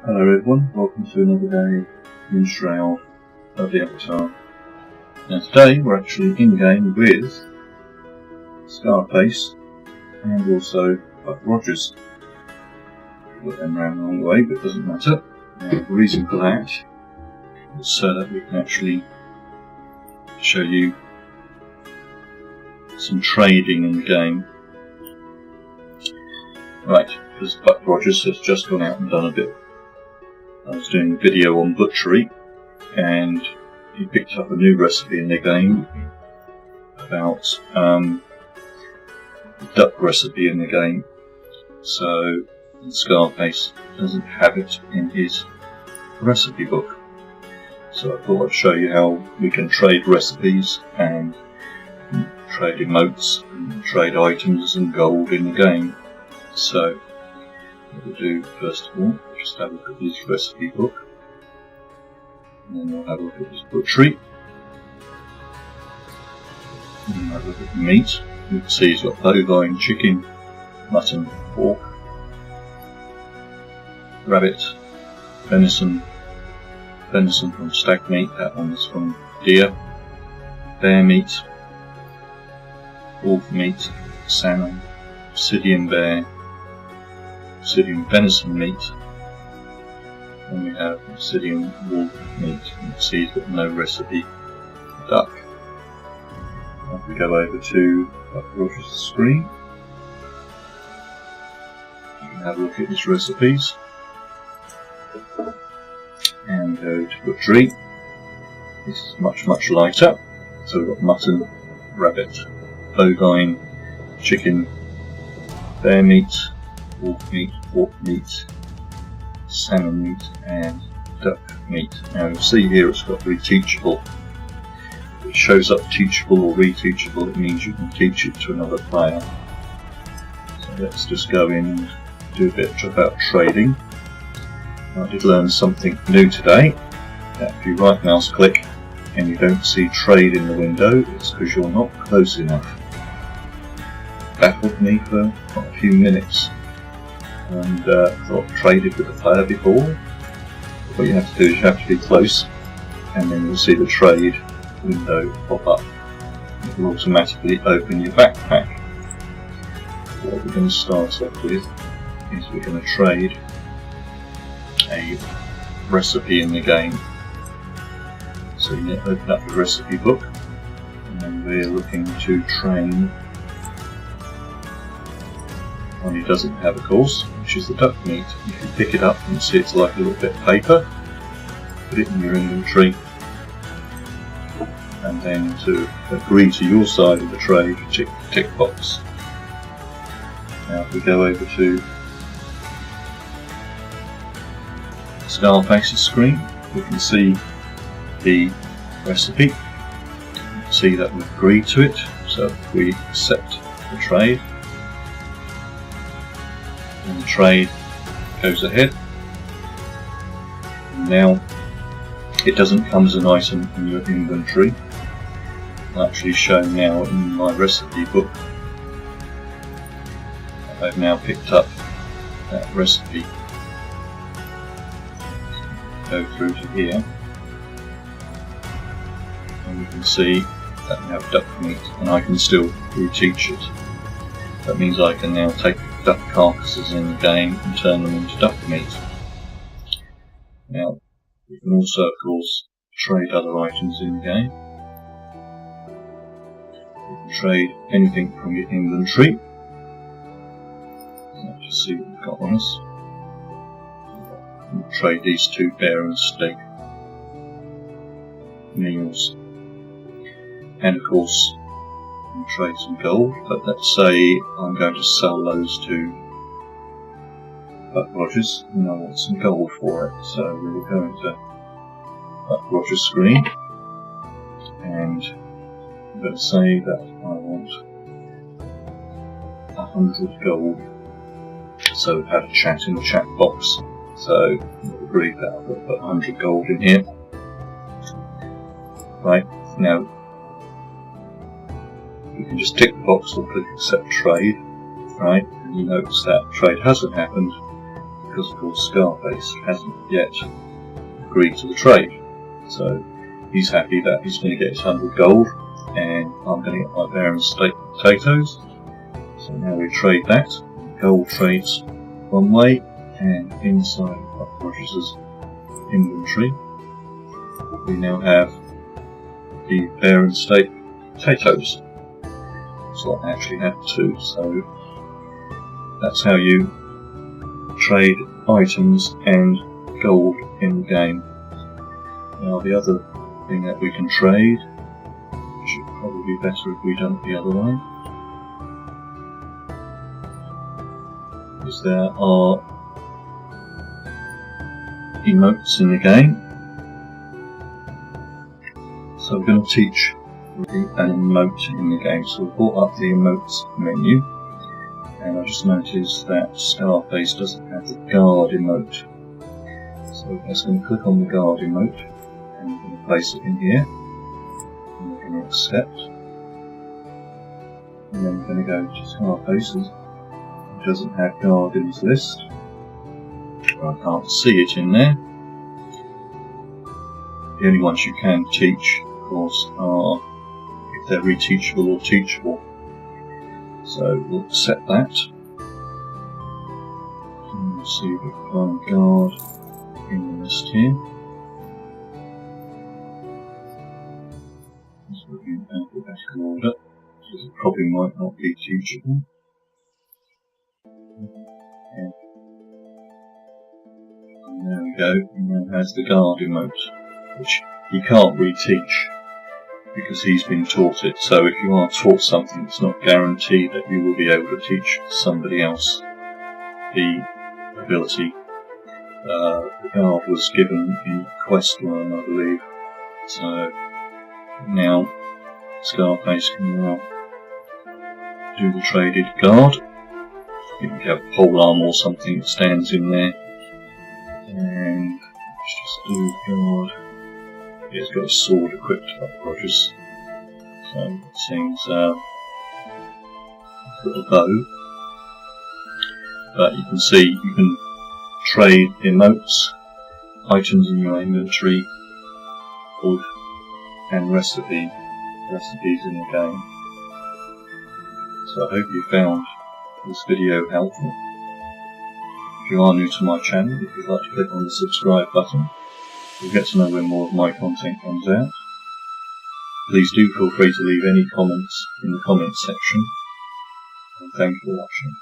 Hello everyone, welcome to another day in Shroud of the Avatar. Now today we're actually in game with Scarface and also Buck Rogers. Got them round the wrong way, but it doesn't matter. Now, the reason for that is so that we can actually show you some trading in the game. Right, because Buck Rogers has just gone out and done a bit. I was doing a video on butchery and he picked up a new recipe in the game about the duck recipe in the game. So Scarface doesn't have it in his recipe book. So I thought I'd show you how we can trade recipes and trade emotes and trade items and gold in the game. So what we'll do first of all, just have a look at his recipe book, and then we'll have a look at his butchery, and then have a look at the meat. You can see he's got bovine, chicken, mutton, pork, rabbit, venison from stag meat, that one's from deer, bear meat, wolf meat, salmon, obsidian bear, obsidian venison meat, and we have obsidian wolf meat. You can see he's got no recipe for duck. If we go over to Buck Rogers' screen, you can have a look at his recipes, and go to butchery. This is much lighter. So we've got mutton, rabbit, bovine, chicken, bear meat, wolf meat, pork meat, salmon meat and duck meat. Now you'll see here it's got reteachable. If it shows up teachable or reteachable, it means you can teach it to another player. So let's just go in and do a bit about trading. I did learn something new today. That if you right mouse click and you don't see trade in the window, it's because you're not close enough. Baffled me for quite a few minutes. And thought traded with the player before. What you have to do is you have to be close, and then you'll see the trade window pop up. It will automatically open your backpack. What we're going to start off with is we're going to trade a recipe in the game. So you open up the recipe book, and then we're looking to train one he doesn't have, of course, which is the duck meat. You can pick it up and see it's like a little bit of paper. Put it in your inventory, and then to agree to your side of the trade, tick the tick box. Now if we go over to Scarface's screen, we can see the recipe. You can see that we've agreed to it, so if we accept the trade, and the trade goes ahead. Now it doesn't come as an item in your inventory. I'll actually show now in my recipe book. I've now picked up that recipe. Go through to here, and you can see that we have duck meat, and I can still reteach it. That means I can now take duck carcasses in the game and turn them into duck meat. Now, you can also, of course, trade other items in the game. You can trade anything from your inventory. Let's just see what we've got on us. We'll trade these two bear and steak meals. And of course, and trade some gold, but let's say I'm going to sell those to Buck Rogers and I want some gold for it. So we'll go into Buck Rogers' screen, and I'm going to say that I want 100 gold. So we've had a chat in the chat box, so we'll agree that I've got to put 100 gold in here. Right, now you can just tick the box or click accept trade, right, and you notice that trade hasn't happened because of course Scarface hasn't yet agreed to the trade. So he's happy that he's going to get his 100 gold, and I'm going to get my barren state potatoes. So now we trade that. Gold trades one way, and inside Buck Rogers' inventory we now have the barren state potatoes. So I actually have two, so that's how you trade items and gold in the game. Now the other thing that we can trade, which would probably be better if we done it the other way, is there are emotes in the game. So we're going to teach an emote in the game. So we brought up the emotes menu, and I just noticed that Scarface doesn't have the guard emote. So we're just going to click on the guard emote, and we're going to place it in here, and we're going to accept, and then we're going to go to Scarface, who doesn't have guard in his list. I can't see it in there. The only ones you can teach, of course, are if they're reteachable or teachable. So we'll set that. And we'll see if we can find guard in the list here. Let's look in alphabetical order, because it probably might not be teachable. And there we go, and now has the guard emote, which he can't reteach because he's been taught it. So if you are taught something, it's not guaranteed that you will be able to teach somebody else the ability. The guard was given in Quest 1, I believe. So now Scarface can now do the traded guard. You can have a polearm or something that stands in there. And let's just do guard. He's got a sword equipped by Rogers. So it seems got a bow. But you can see you can trade emotes, items in your inventory, food, and recipes in the game. So I hope you found this video helpful. If you are new to my channel, if you'd like to click on the subscribe button, you'll get to know when more of my content comes out. Please do feel free to leave any comments in the comments section, and thank you for watching.